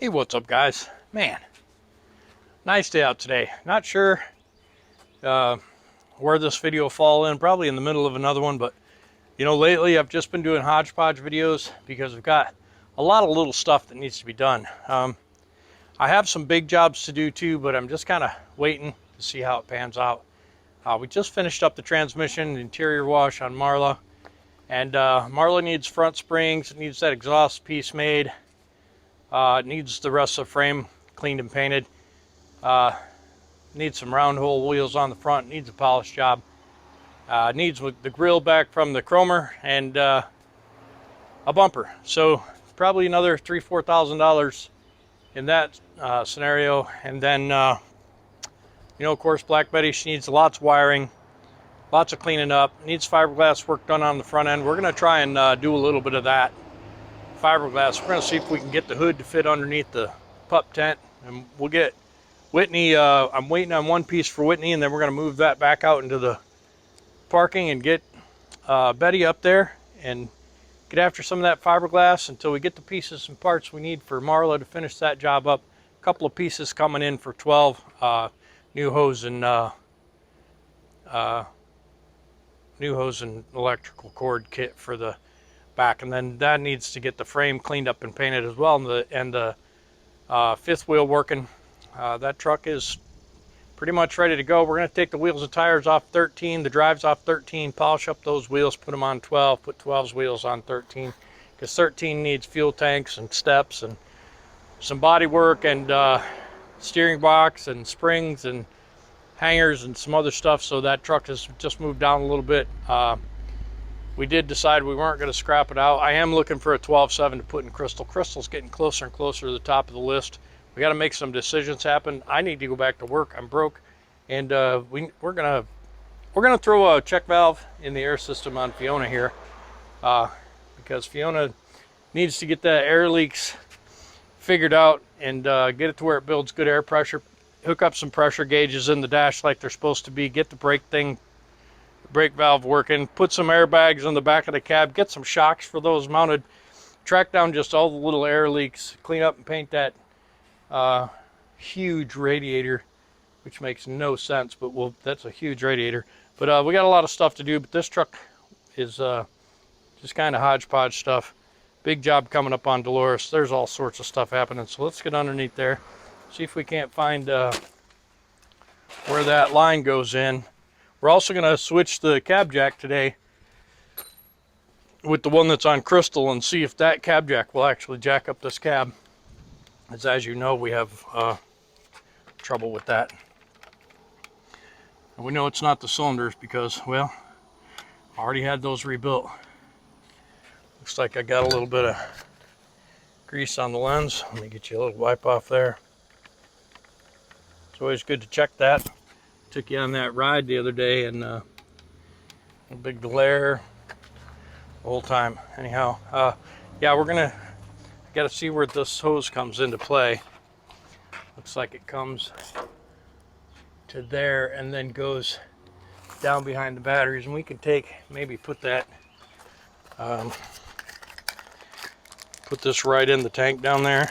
Hey, what's up, guys? Man, nice day out today. Not sure where this video will fall in, probably in the middle of another one, but you know, lately I've just been doing hodgepodge videos because I've got a lot of little stuff that needs to be done. I have some big jobs to do too, but I'm just kind of waiting to see how it pans out. We just finished up the transmission, the interior wash on Marla, and Marla needs front springs, it needs that exhaust piece made. It needs the rest of the frame cleaned and painted. Needs some round hole wheels on the front. Needs a polish job. Needs the grill back from the chromer and a bumper. So probably another $3,000–4,000 in that scenario. And then, you know, of course, Black Betty, she needs lots of wiring, lots of cleaning up. Needs fiberglass work done on the front end. We're going to try and do a little bit of that. Fiberglass. We're going to see if we can get the hood to fit underneath the pup tent, and we'll get Whitney. I'm waiting on one piece for Whitney, and then we're going to move that back out into the parking and get Betty up there and get after some of that fiberglass until we get the pieces and parts we need for Marla to finish that job up. A couple of pieces coming in for 12 new hose and electrical cord kit for the back, and then that needs to get the frame cleaned up and painted as well, and the fifth wheel working. That truck is pretty much ready to go. We're going to take the wheels and tires off 13, the drives off 13, polish up those wheels, put them on 12, put 12's wheels on 13, because 13 needs fuel tanks and steps and some body work and steering box and springs and hangers and some other stuff. So that truck has just moved down a little bit. We did decide we weren't going to scrap it out. I am looking for a 12.7 to put in Crystal. Crystal's getting closer and closer to the top of the list. We got to make some decisions happen. I need to go back to work. I'm broke, and we're gonna throw a check valve in the air system on Fiona here, because Fiona needs to get the air leaks figured out and get it to where it builds good air pressure. Hook up some pressure gauges in the dash like they're supposed to be. Get the brake valve working, put some airbags on the back of the cab, get some shocks for those mounted, track down just all the little air leaks, clean up and paint that huge radiator, which makes no sense, but that's a huge radiator. But we got a lot of stuff to do, but this truck is just kind of hodgepodge stuff. Big job coming up on Dolores. There's all sorts of stuff happening, so let's get underneath there, see if we can't find where that line goes in. We're also going to switch the cab jack today with the one that's on Crystal and see if that cab jack will actually jack up this cab. As you know, we have trouble with that. And we know it's not the cylinders because, well, I already had those rebuilt. Looks like I got a little bit of grease on the lens. Let me get you a little wipe off there. It's always good to check that. Took you on that ride the other day, and a big glare the whole time. Anyhow, yeah, got to see where this hose comes into play. Looks like it comes to there and then goes down behind the batteries, and we could maybe put that, put this right in the tank down there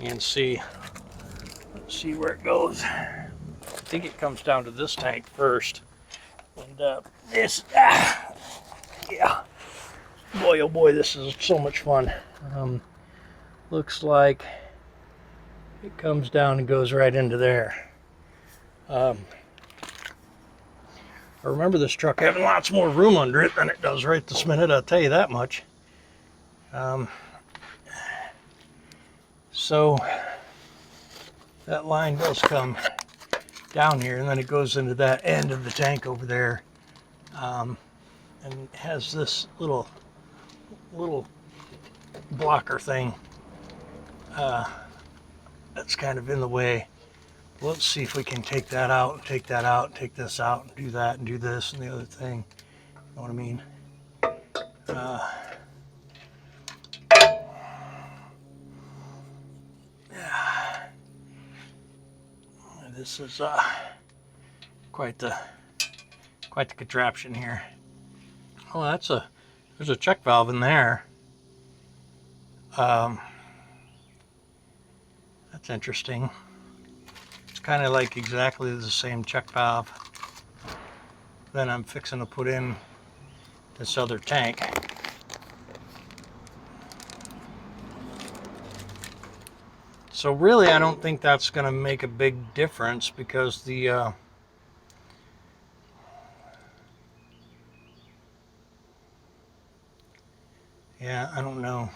and see. Let's see where it goes. I think it comes down to this tank first, and yeah, boy oh boy, this is so much fun. Looks like it comes down and goes right into there. I remember this truck having lots more room under it than it does right this minute, I'll tell you that much. So that line does come down here, and then it goes into that end of the tank over there, and has this little blocker thing that's kind of in the way. Let's see if we can take that out, and take that out, and take this out, and do that, and do this, and the other thing. You know what I mean? Yeah. This is quite the contraption here. Oh, there's a check valve in there. It's interesting. It's kind of like exactly the same check valve that I'm fixing to put in this other tank. So really, I don't think that's going to make a big difference because the yeah, I don't know.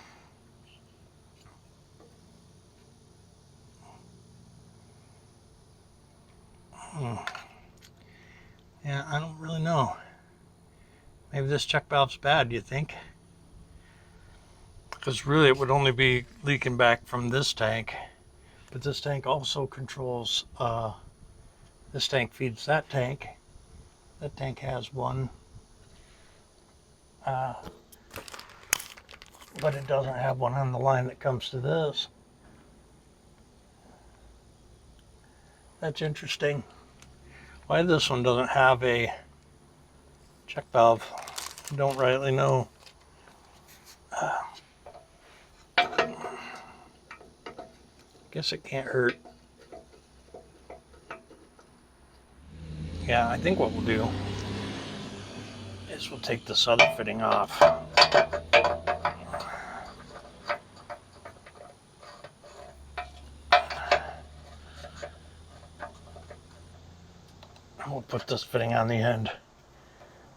Yeah, I don't really know. Maybe this check valve's bad, do you think? Because really it would only be leaking back from this tank. But this tank also controls, this tank feeds that tank. That tank has one. But it doesn't have one on the line that comes to this. That's interesting. Why this one doesn't have a check valve, I don't rightly know. Guess it can't hurt. Yeah, I think what we'll do is we'll take this other fitting off. And we'll put this fitting on the end.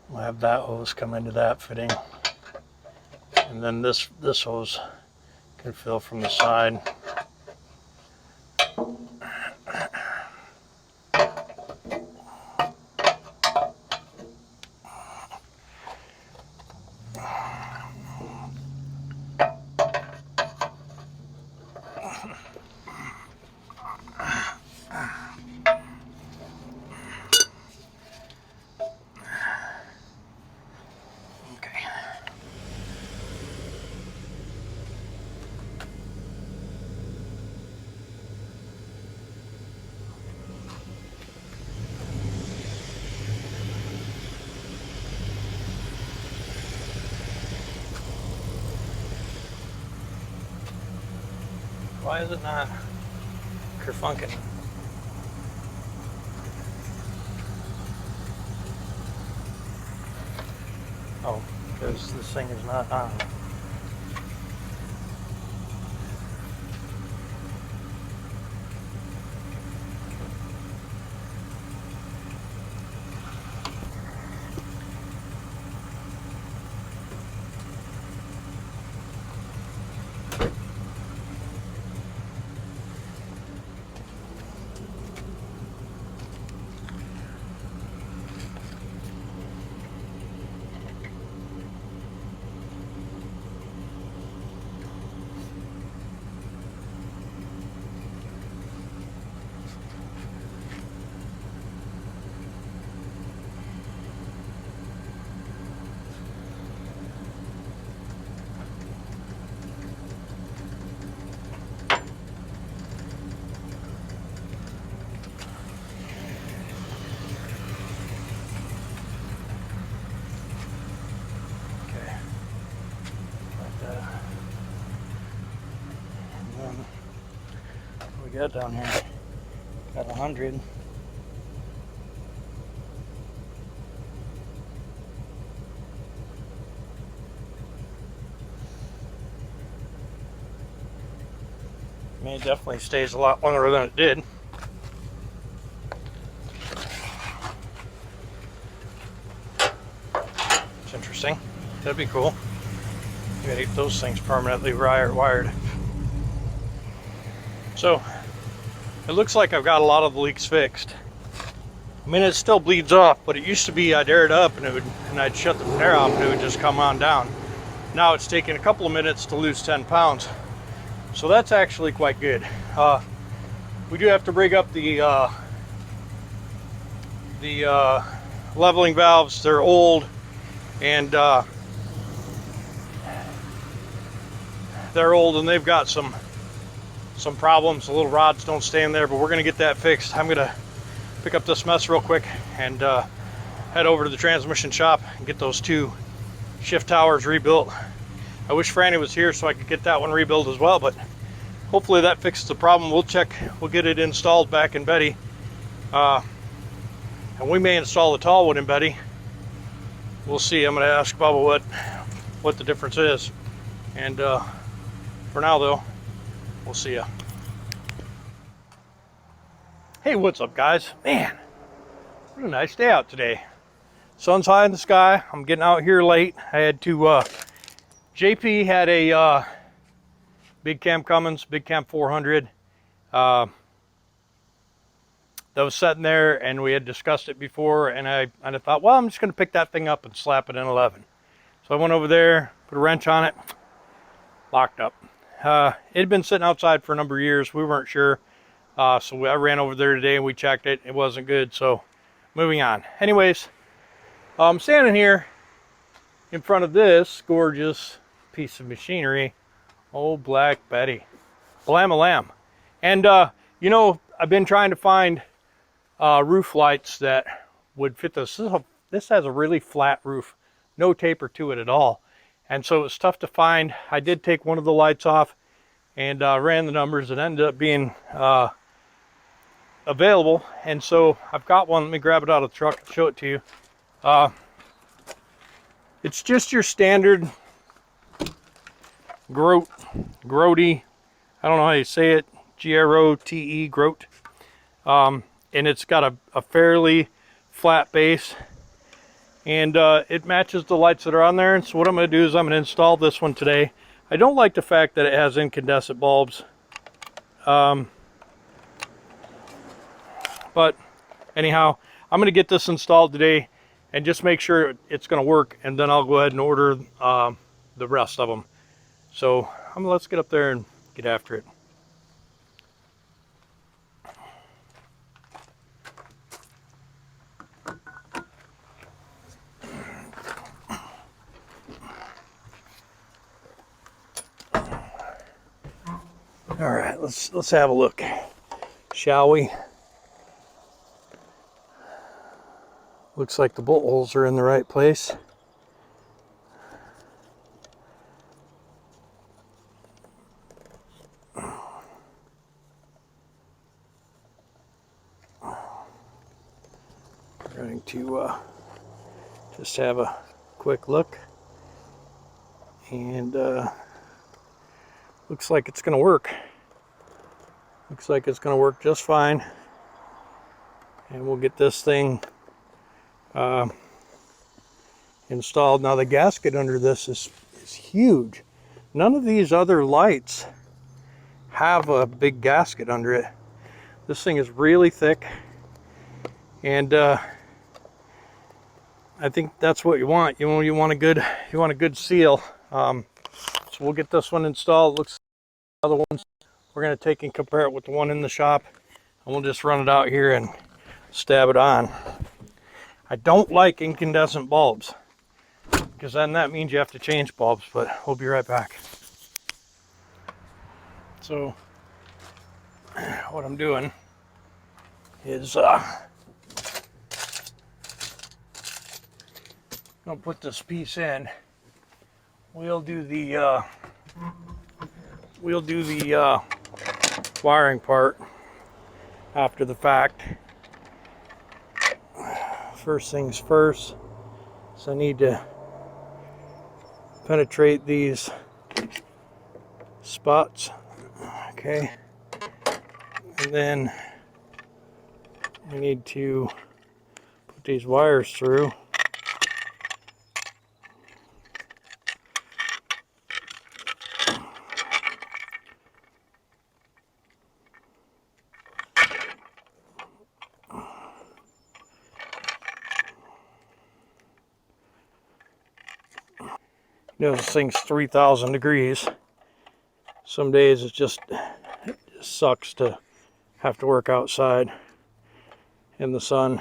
We'll have that hose come into that fitting. And then this hose can fill from the side. Why is it not kerfunking? Oh, because this thing is not on. What we got down here? Got 100. I mean, it definitely stays a lot longer than it did. It's interesting. That'd be cool. You gotta get those things permanently wired. So, it looks like I've got a lot of the leaks fixed. I mean, it still bleeds off, but it used to be I'd air it up and I'd shut the air off and it would just come on down. Now it's taking a couple of minutes to lose 10 pounds. So that's actually quite good. We do have to bring up the leveling valves. They're old and they've got some problems. The little rods don't stay in there, but we're gonna get that fixed. I'm gonna pick up this mess real quick and head over to the transmission shop and get those two shift towers rebuilt. I wish Franny was here so I could get that one rebuilt as well, but hopefully that fixes the problem. We'll get it installed back in Betty. And we may install the tall one in Betty. We'll see. I'm going to ask Bubba what the difference is. And for now, though, we'll see ya. Hey, what's up, guys? Man, what a nice day out today. Sun's high in the sky. I'm getting out here late. I had to, JP had a Big Cam Cummins, Big Cam 400. That was sitting there, and we had discussed it before, and I thought, well, I'm just going to pick that thing up and slap it in 11. So I went over there, put a wrench on it, locked up. It had been sitting outside for a number of years. We weren't sure. So I ran over there today and we checked it. It wasn't good, so moving on. Anyways, I'm standing here in front of this gorgeous piece of machinery. Old Black Betty. Blam-a-lam. And, you know, I've been trying to find roof lights that would fit this. This has a really flat roof. No taper to it at all. And so it's tough to find. I did take one of the lights off and ran the numbers. It ended up being available. And so I've got one. Let me grab it out of the truck and show it to you. It's just your standard Grote, I don't know how you say it, G-R-O-T-E, Grote. And it's got a fairly flat base. And it matches the lights that are on there. And so what I'm going to do is I'm going to install this one today. I don't like the fact that it has incandescent bulbs. But anyhow, I'm going to get this installed today and just make sure it's going to work. And then I'll go ahead and order the rest of them. So let's get up there and get after it. All right, let's have a look, shall we? Looks like the bolt holes are in the right place. We're going to just have a quick look, and looks like it's going to work. Looks like it's going to work just fine, and we'll get this thing installed. Now the gasket under this is huge. None of these other lights have a big gasket under it. This thing is really thick, and I think that's what you want. You want a good seal. So we'll get this one installed. Looks like the other ones we're going to take and compare it with the one in the shop, and we'll just run it out here and stab it on. I don't like incandescent bulbs, because then that means you have to change bulbs, but we'll be right back. So what I'm doing is I'll put this piece in. We'll do the wiring part after the fact. First things first, so I need to penetrate these spots. Okay, and then I need to put these wires through. You know, this thing's 3,000 degrees. Some days it just sucks to have to work outside in the sun.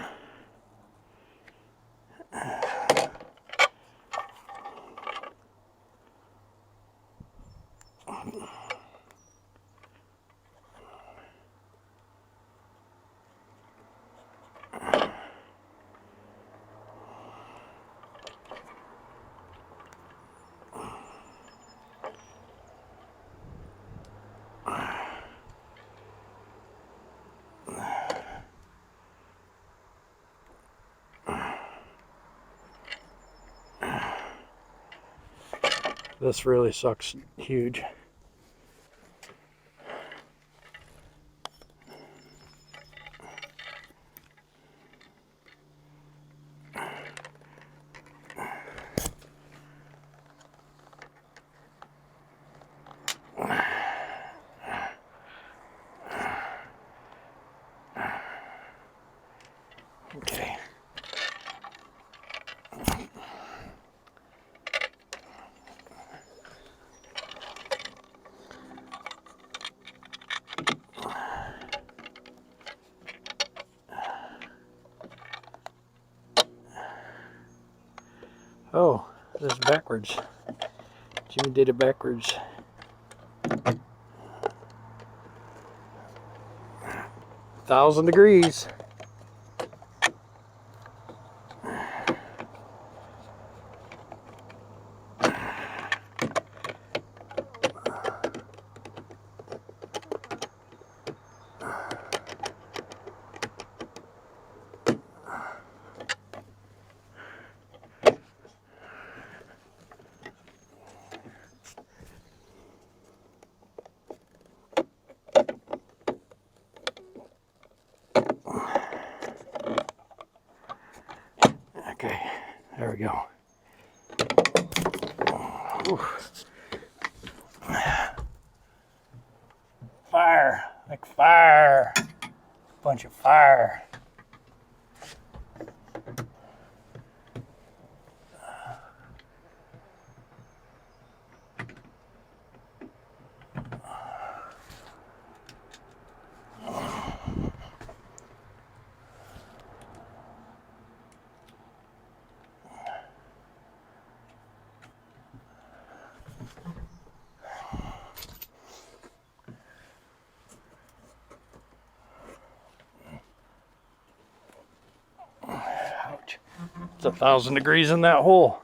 This really sucks huge. Okay. Oh, this is backwards. Jimmy did it backwards. 1,000 degrees. Okay, there we go. Oof. Fire, like fire, bunch of fire. Ouch. It's 1,000 degrees in that hole.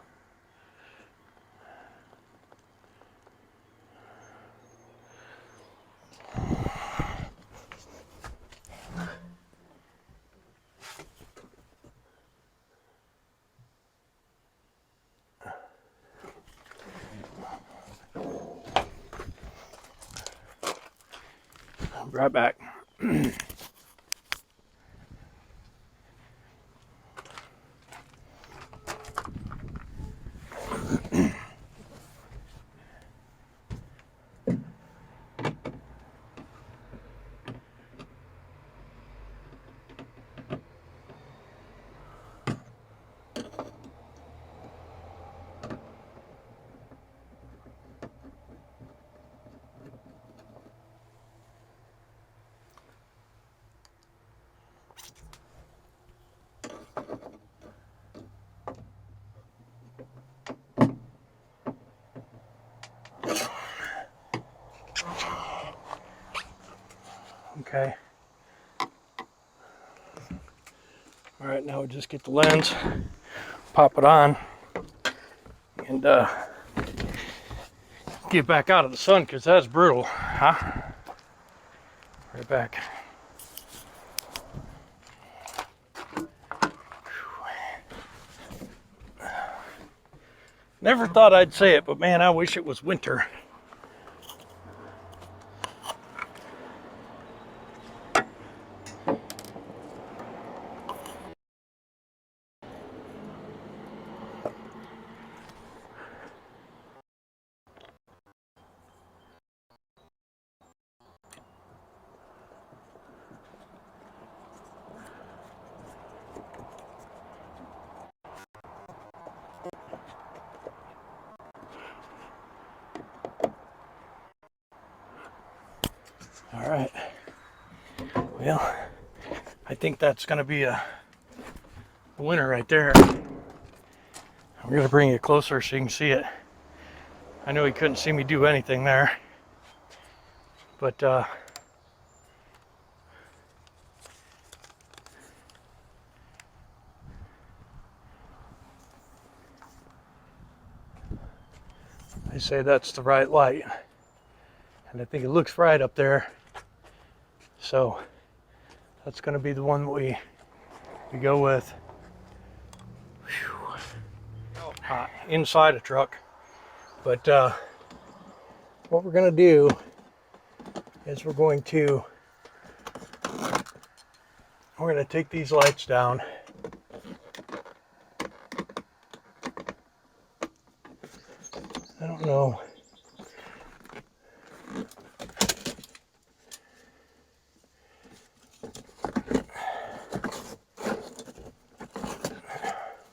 I'll be right back. Okay. All right, now we just get the lens, pop it on, and get back out of the sun because that's brutal, huh? Right back. Never thought I'd say it, but man, I wish it was winter. All right. Well, I think that's going to be a winner right there. I'm going to bring it closer so you can see it. I know he couldn't see me do anything there, but I say that's the right light, and I think it looks right up there. So that's going to be the one that we go with. Inside a truck. But what we're going to do is we're going to take these lights down. I don't know.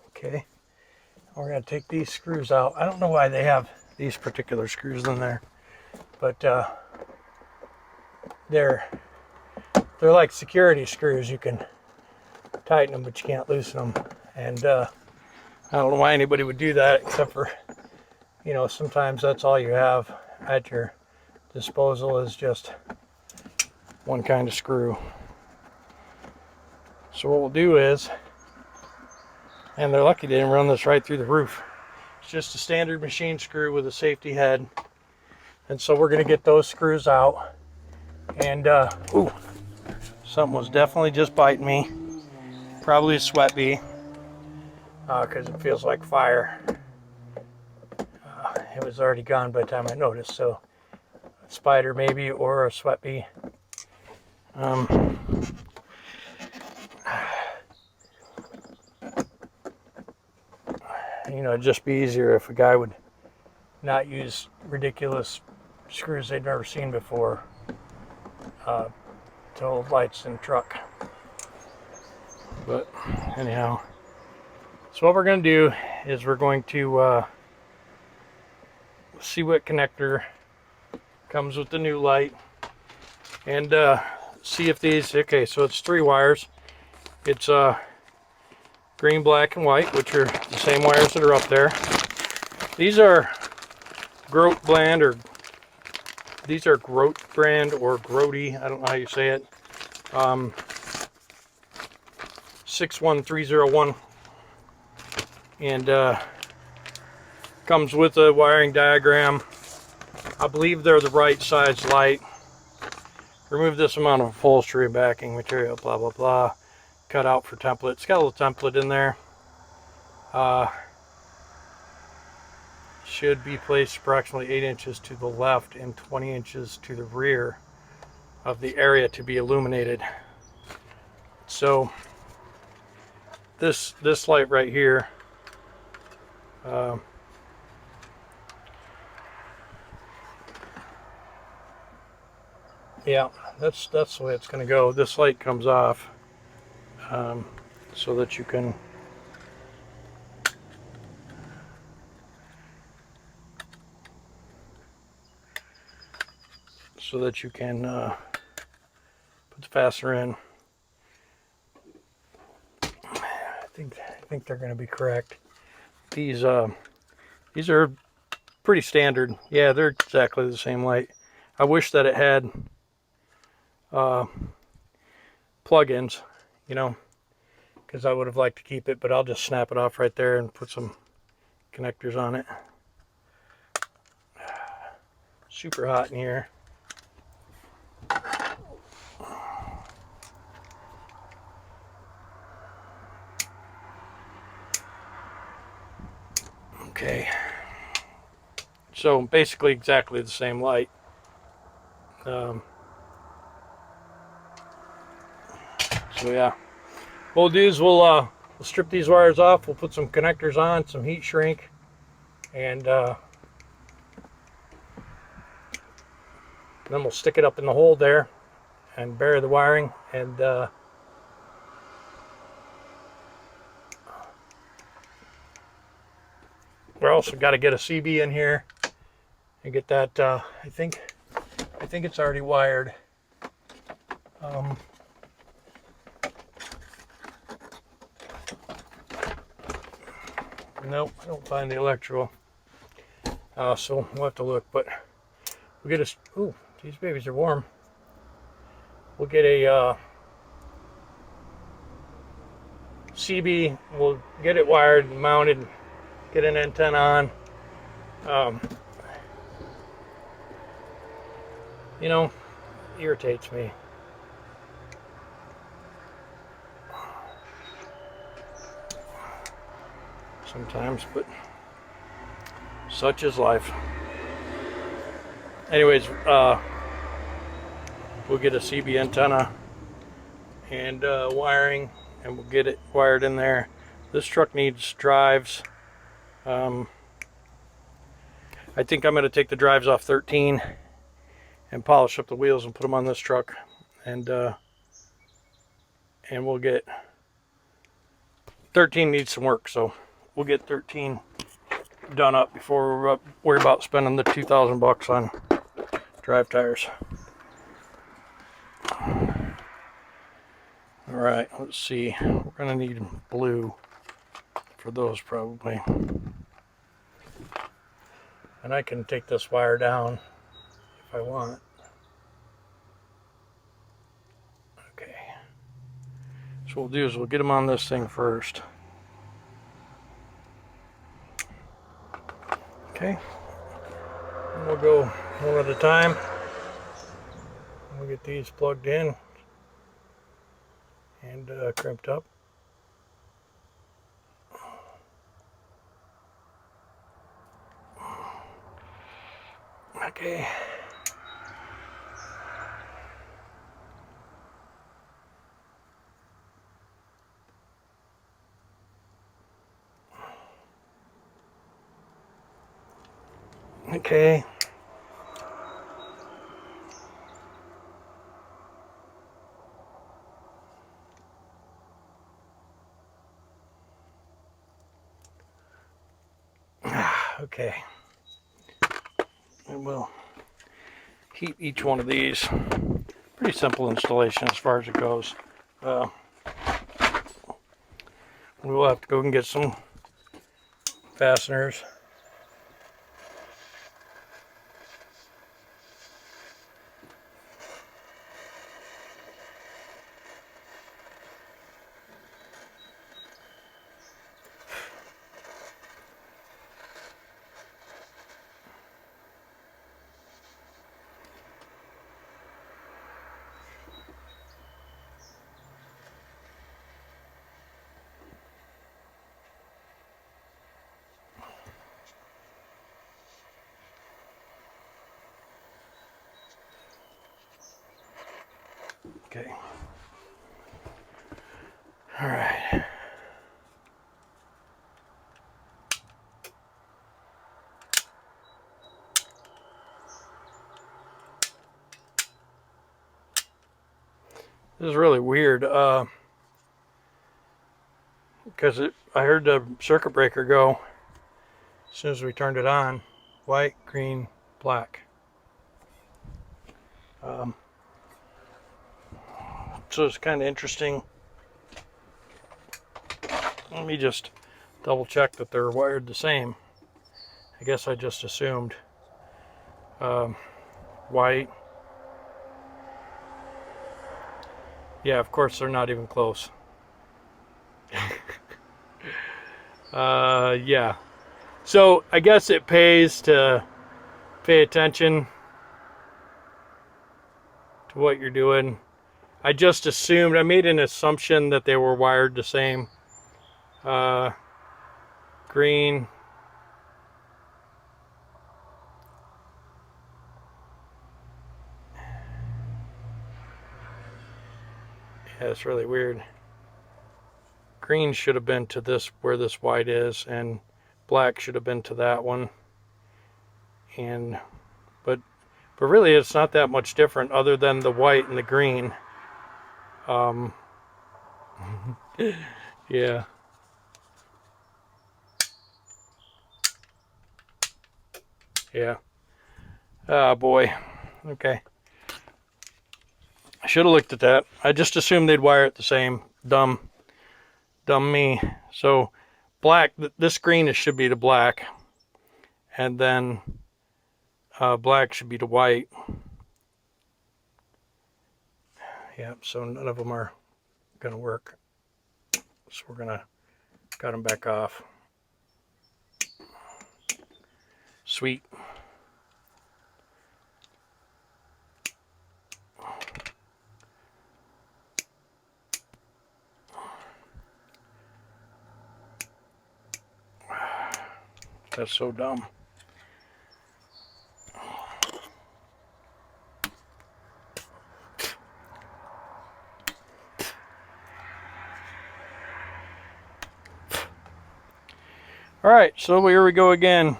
Okay. We're going to take these screws out. I don't know why they have these particular screws in there, but they're like security screws. You can tighten them, but you can't loosen them. And I don't know why anybody would do that, except for, you know, sometimes that's all you have at your disposal is just one kind of screw. So what we'll do is, and they're lucky they didn't run this right through the roof. It's just a standard machine screw with a safety head. And so we're going to get those screws out. And, ooh, something was definitely just biting me. Probably a sweat bee, because it feels like fire. It was already gone by the time I noticed. So, a spider maybe, or a sweat bee. You know, it'd just be easier if a guy would not use ridiculous screws they'd never seen before to hold lights in the truck. But anyhow, so what we're going to do is we're going to see what connector comes with the new light, and see if these, okay, so it's 3 wires. It's green, black, and white, which are the same wires that are up there. These are Grote brand, or these are Grote brand, or Grote, I don't know how you say it. 61301, and comes with a wiring diagram. I believe they're the right size light. Remove this amount of upholstery and backing material, blah blah blah. Cut out for template. It's got a little template in there. Should be placed approximately 8 inches to the left and 20 inches to the rear of the area to be illuminated. So this light right here, yeah, that's the way it's going to go. This light comes off so that you can put the fastener in. I think they're going to be correct. These are pretty standard. Yeah, they're exactly the same light. I wish that it had plug-ins, you know, because I would have liked to keep it, but I'll just snap it off right there and put some connectors on it. Super hot in here. Okay, so basically exactly the same light. So yeah, what we'll do is we'll strip these wires off. We'll put some connectors on, some heat shrink, and then we'll stick it up in the hole there and bury the wiring. And we're also got to get a CB in here and get that. I think it's already wired. Nope, I don't find the electrical. So we'll have to look. But we'll get a. Ooh, these babies are warm. We'll get a CB. We'll get it wired and mounted. Get an antenna on. You know, irritates me. Sometimes, but Such is life. Anyways, we'll get a CB antenna and wiring, and we'll get it wired in there. This truck needs drives. I think I'm going to take the drives off 13 and polish up the wheels and put them on this truck, and we'll get 13 needs some work, so we'll get 13 done up before we worry about spending the $2,000 on drive tires. All right, let's see. We're gonna need blue for those probably, and I can take this wire down if I want. Okay, so what we'll do is we'll get them on this thing first. Okay, and we'll go one at a time. We'll get these plugged in and crimped up. Okay. Okay. Okay. And we'll heat each one of these. Pretty simple installation as far as it goes. We will have to go and get some fasteners. Okay. All right. This is really weird because I heard the circuit breaker go as soon as we turned it on. White, green, black. So it's kind of interesting. Let me just double check that they're wired the same. I guess I just assumed white. Yeah, of course they're not even close. Yeah. So I guess it pays to pay attention to what you're doing. I just assumed, I made an assumption that they were wired the same. Green. Yeah, it's really weird. Green should have been to this, where this white is, and black should have been to that one. And but really it's not that much different other than the white and the green. Yeah. Yeah. Oh boy. Okay. I should have looked at that. I just assumed they'd wire it the same. Dumb me. So black, this green should be to black, and then black should be to white. Yeah, so none of them are gonna work. So we're gonna cut them back off. Sweet. That's so dumb. All right, so here we go again.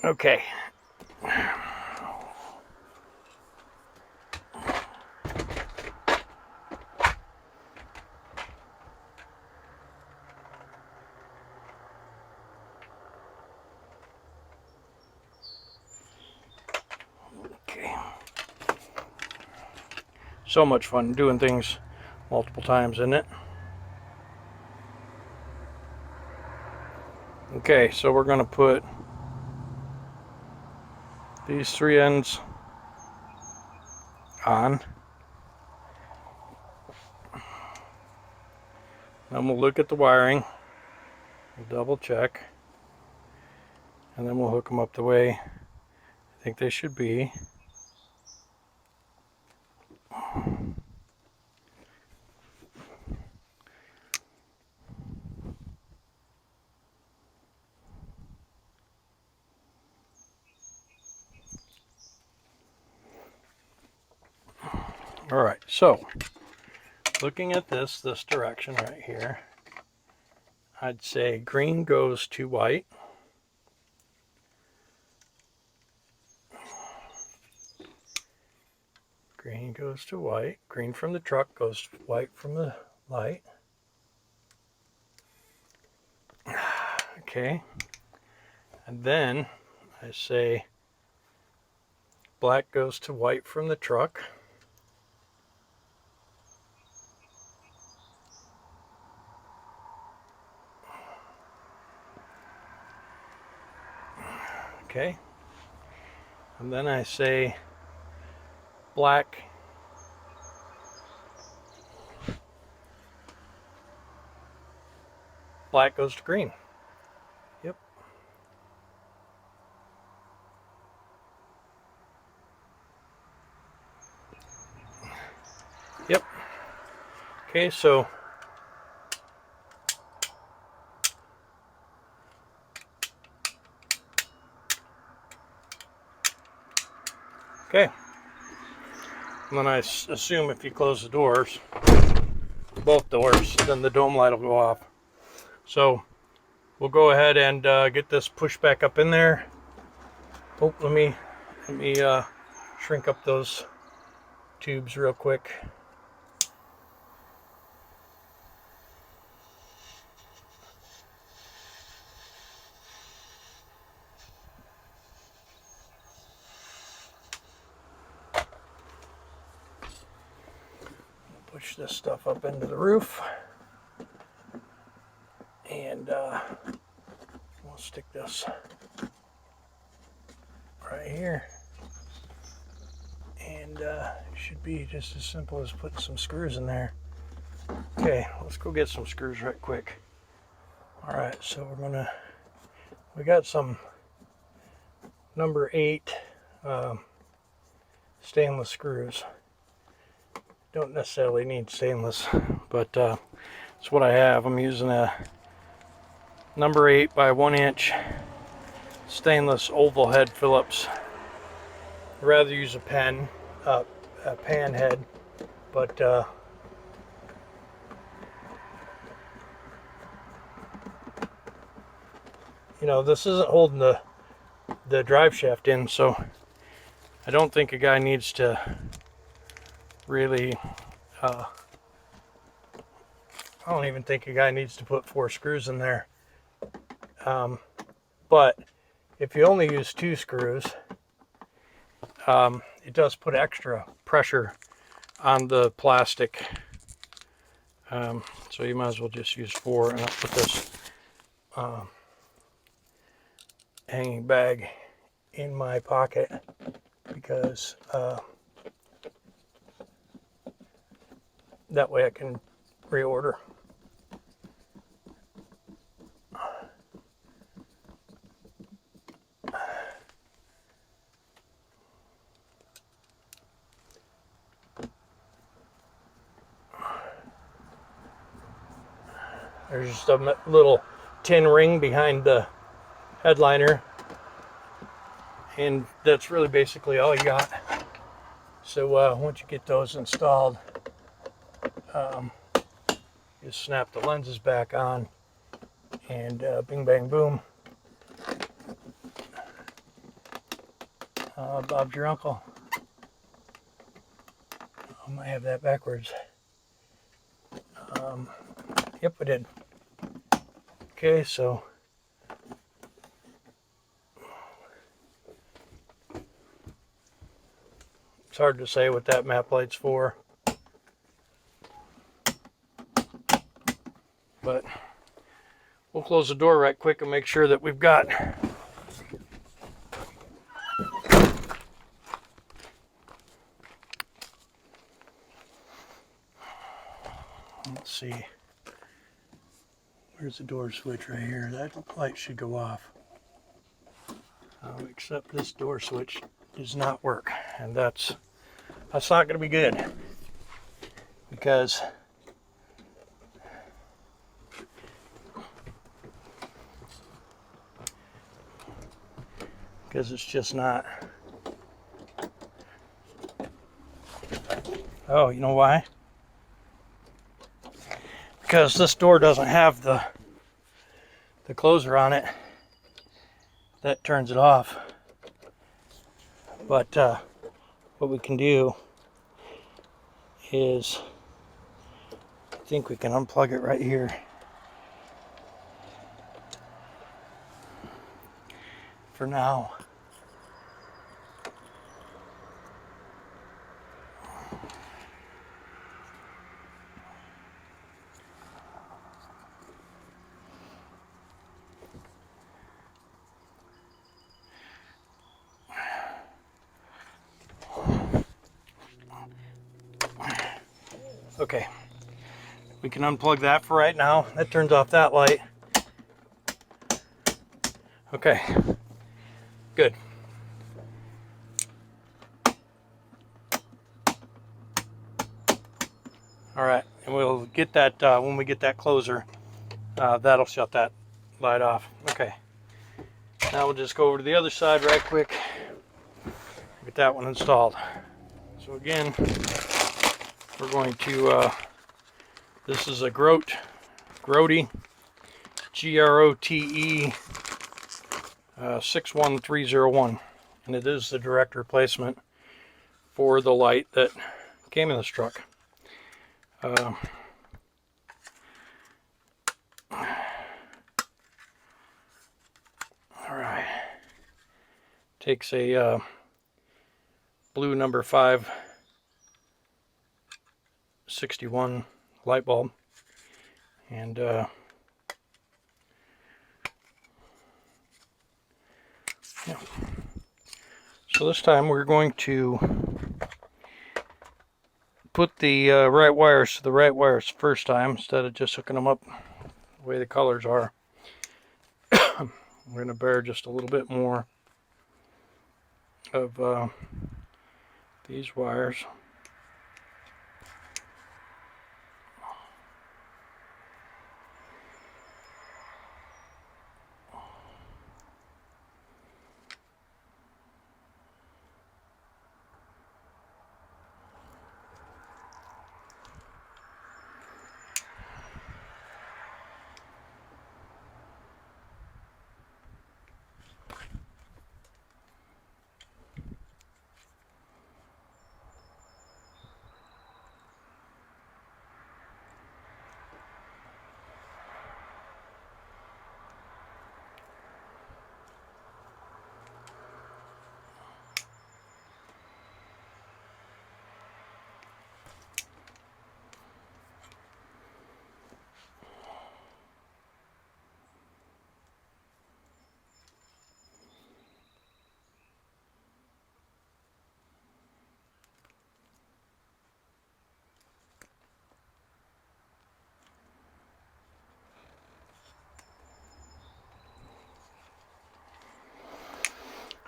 Okay. Okay. So much fun doing things multiple times, isn't it? Okay, so we're going to put these 3 ends on. Then we'll look at the wiring, we'll double check, and then we'll hook them up the way I think they should be. All right, so looking at this direction right here, I'd say green goes to white. Green goes to white. Green from the truck goes to white from the light. Okay. And then I say black goes to white from the truck. Okay. And then I say black goes to green. Yep. Yep. Okay, so okay. And then I assume if you close the doors, both doors, then the dome light will go off. So we'll go ahead and get this pushed back up in there. Oh, let me shrink up those tubes real quick. Push this stuff up into the roof, and we'll stick this right here, and it should be just as simple as putting some screws in there. Okay, let's go get some screws right quick. All right, so we got some number 8 stainless screws. Don't necessarily need stainless, but it's what I have. I'm using a number 8 by 1 inch stainless oval head Phillips. I'd rather use a pan head, but you know, this isn't holding the drive shaft in, so I don't think a guy needs to really I don't even think a guy needs to put 4 screws in there, but if you only use 2 screws, it does put extra pressure on the plastic, so you might as well just use 4. And I'll put this hanging bag in my pocket because that way I can reorder. There's just a little tin ring behind the headliner, and that's really basically all you got. So once you get those installed, just snap the lenses back on, and bing bang boom, Bob's your uncle. I might have that backwards. Yep, I did. Okay, so it's hard to say what that map light's for, but we'll close the door right quick and make sure that we've got let's see, where's the door switch? Right here. That light should go off, except this door switch does not work, and that's not going to be good because it's just not. Oh, you know why? Because this door doesn't have the closer on it that turns it off. But what we can do is, I think we can unplug it right here. For now. Okay, we can unplug that for right now. That turns off that light. Okay, good. All right, and we'll get that when we get that closer, that'll shut that light off. Okay, now we'll just go over to the other side right quick, get that one installed. So again, we're going to, this is a Grote, Grote, G-R-O-T-E 61301, and it is the direct replacement for the light that came in this truck. All right, takes a blue number 561 light bulb, and yeah. So this time we're going to put the right wires to the right wires first time, instead of just hooking them up the way the colors are. We're going to bear just a little bit more of these wires.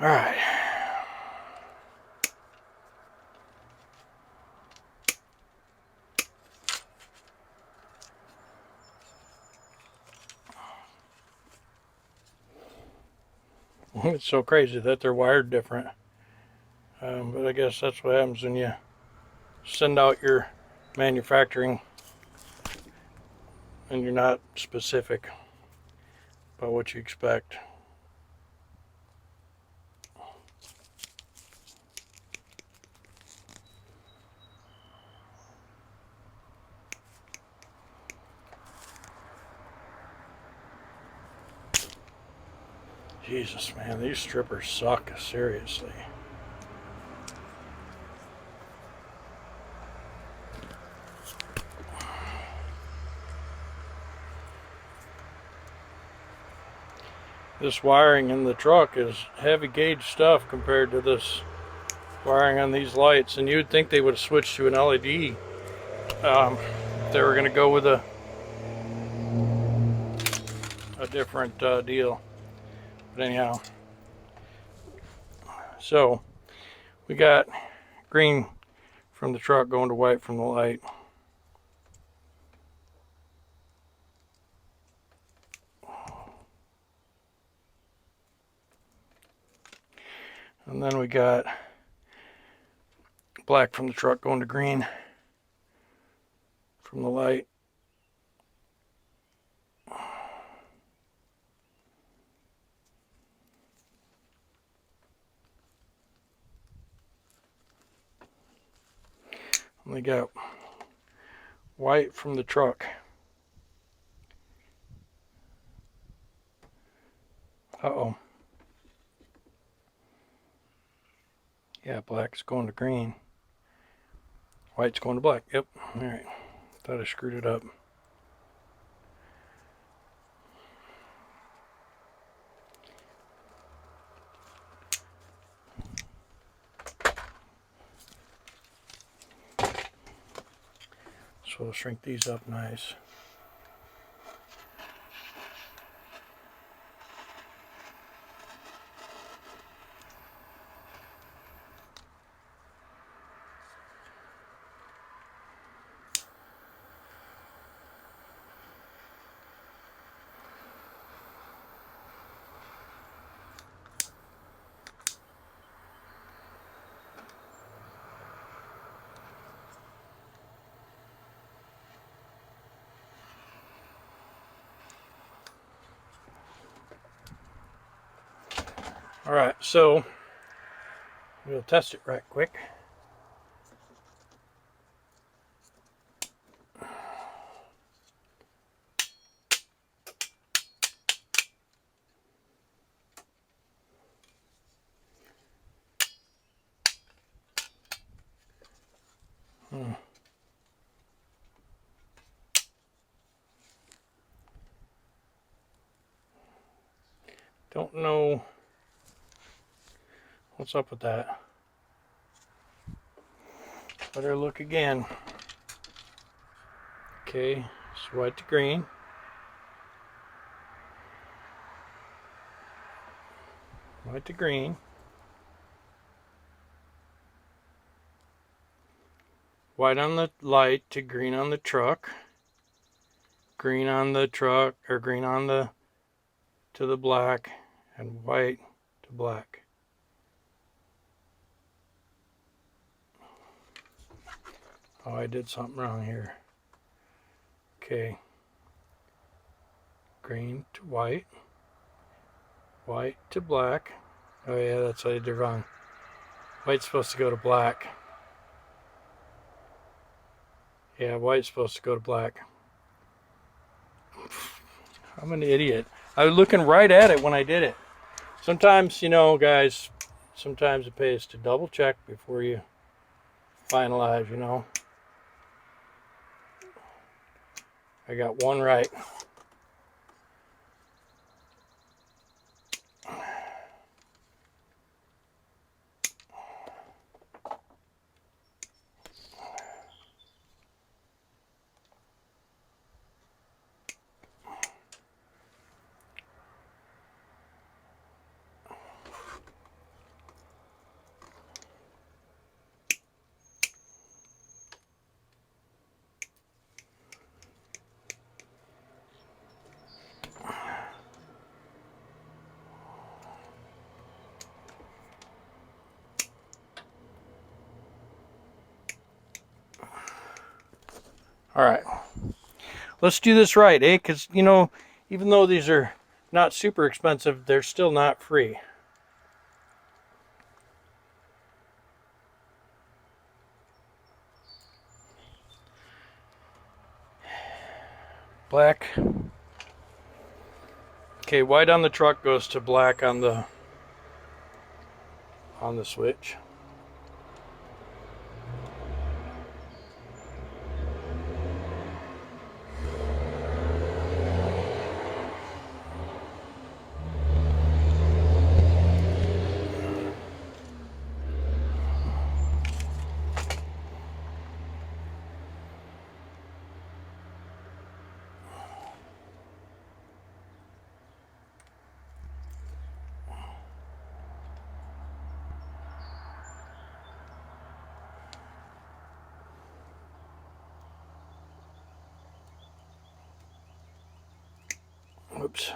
All right. It's so crazy that they're wired different. But I guess that's what happens when you send out your manufacturing and you're not specific about what you expect. Jesus, man, these strippers suck, seriously. This wiring in the truck is heavy gauge stuff compared to this wiring on these lights, and you'd think they would have switched to an LED if they were going to go with a different deal. But anyhow, so we got green from the truck going to white from the light. And then we got black from the truck going to green from the light. And we got white from the truck. Uh-oh. Yeah, black's going to green. White's going to black. Yep. All right. Thought I screwed it up. So we'll shrink these up nice. All right, so we'll test it right quick. Don't know what's up with that. Better look again. Okay, it's white to green. White to green. White on the light to green on the truck. Green on the truck, or green on the to the black, and white to black. Oh, I did something wrong here. Okay. Green to white. White to black. Oh yeah, that's what I did wrong. White's supposed to go to black. Yeah, white's supposed to go to black. I'm an idiot. I was looking right at it when I did it. Sometimes, you know, guys, sometimes it pays to double check before you finalize, you know. I got one right. All right, let's do this right, eh? Because, you know, even though these are not super expensive, they're still not free. Black. Okay, white on the truck goes to black on the switch. Oops.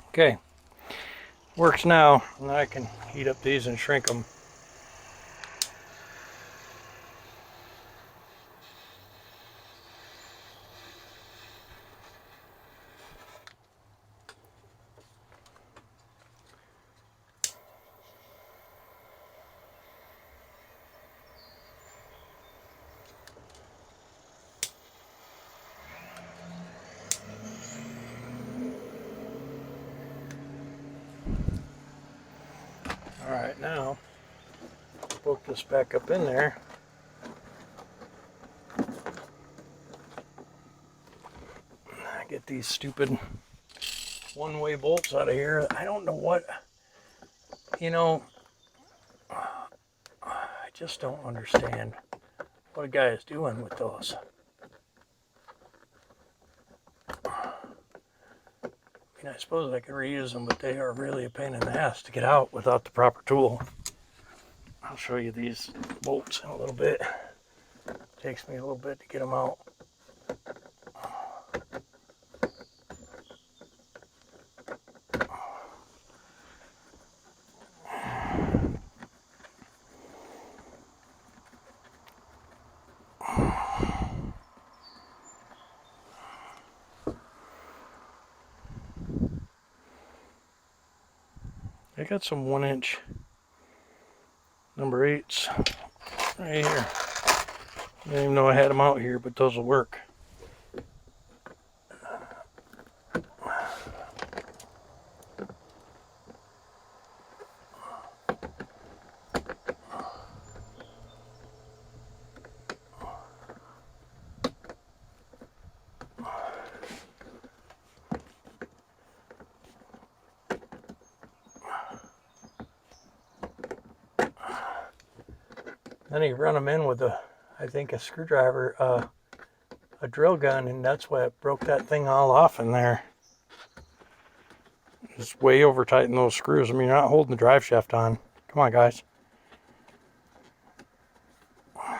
Okay, works now. Now I can heat up these and shrink them. All right, now poke this back up in there. Get these stupid one-way bolts out of here. I don't know what, you know, I just don't understand what a guy is doing with those. I mean, I suppose I could reuse them, but they are really a pain in the ass to get out without the proper tool. I'll show you these bolts in a little bit. It takes me a little bit to get them out. I got some 1-inch number 8s right here. I didn't even know I had them out here, but those will work. Then you run them in with I think a screwdriver, a drill gun, and that's why it broke that thing all off in there. It's way over tighten those screws. I mean, you're not holding the drive shaft on. Come on, guys. All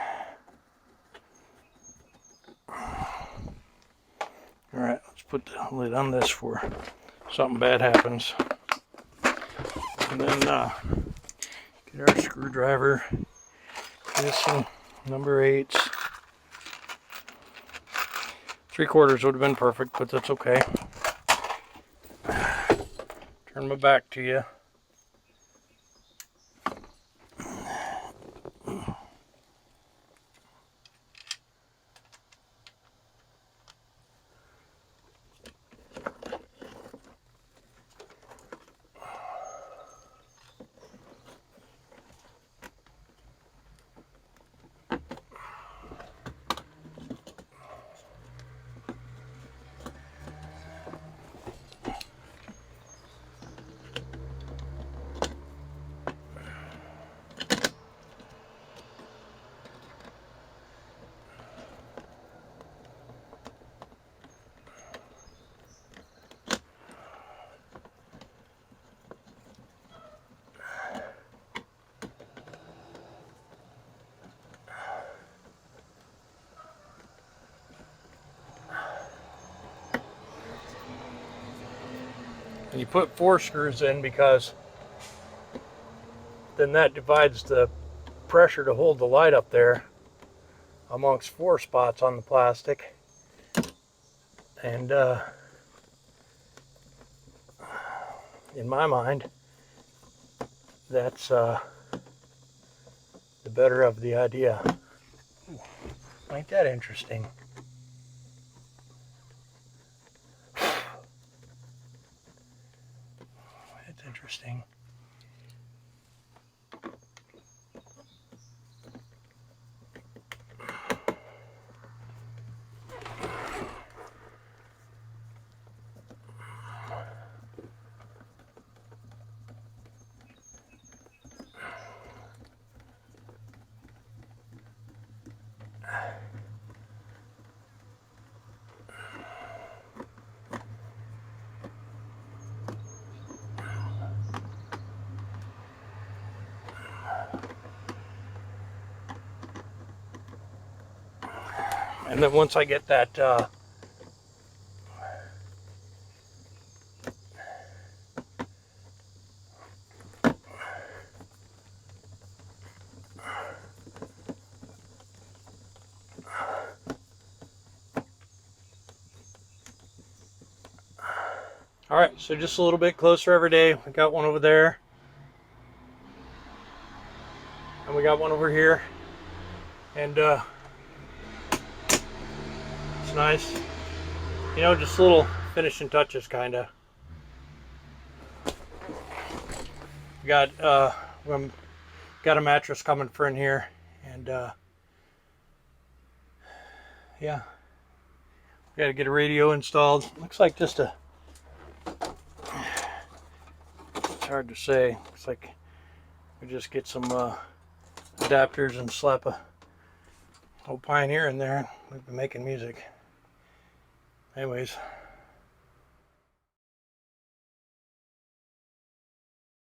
right, let's put the lid on this for something bad happens. And then get our screwdriver. Get some number 8s. 3/4 would have been perfect, but that's okay. Turn my back to you. And you put 4 screws in because then that divides the pressure to hold the light up there amongst 4 spots on the plastic. And in my mind, that's the better of the idea. Ooh, ain't that interesting? That's interesting. And then once I get that all right, so just a little bit closer every day. We got one over there, and we got one over here, and it's nice, you know, just little finishing touches, kind of. We got got a mattress coming for in here, and yeah, we got to get a radio installed. Looks like just a, it's hard to say. Looks like we just get some adapters and slap a old Pioneer in there. We've been making music. Anyways.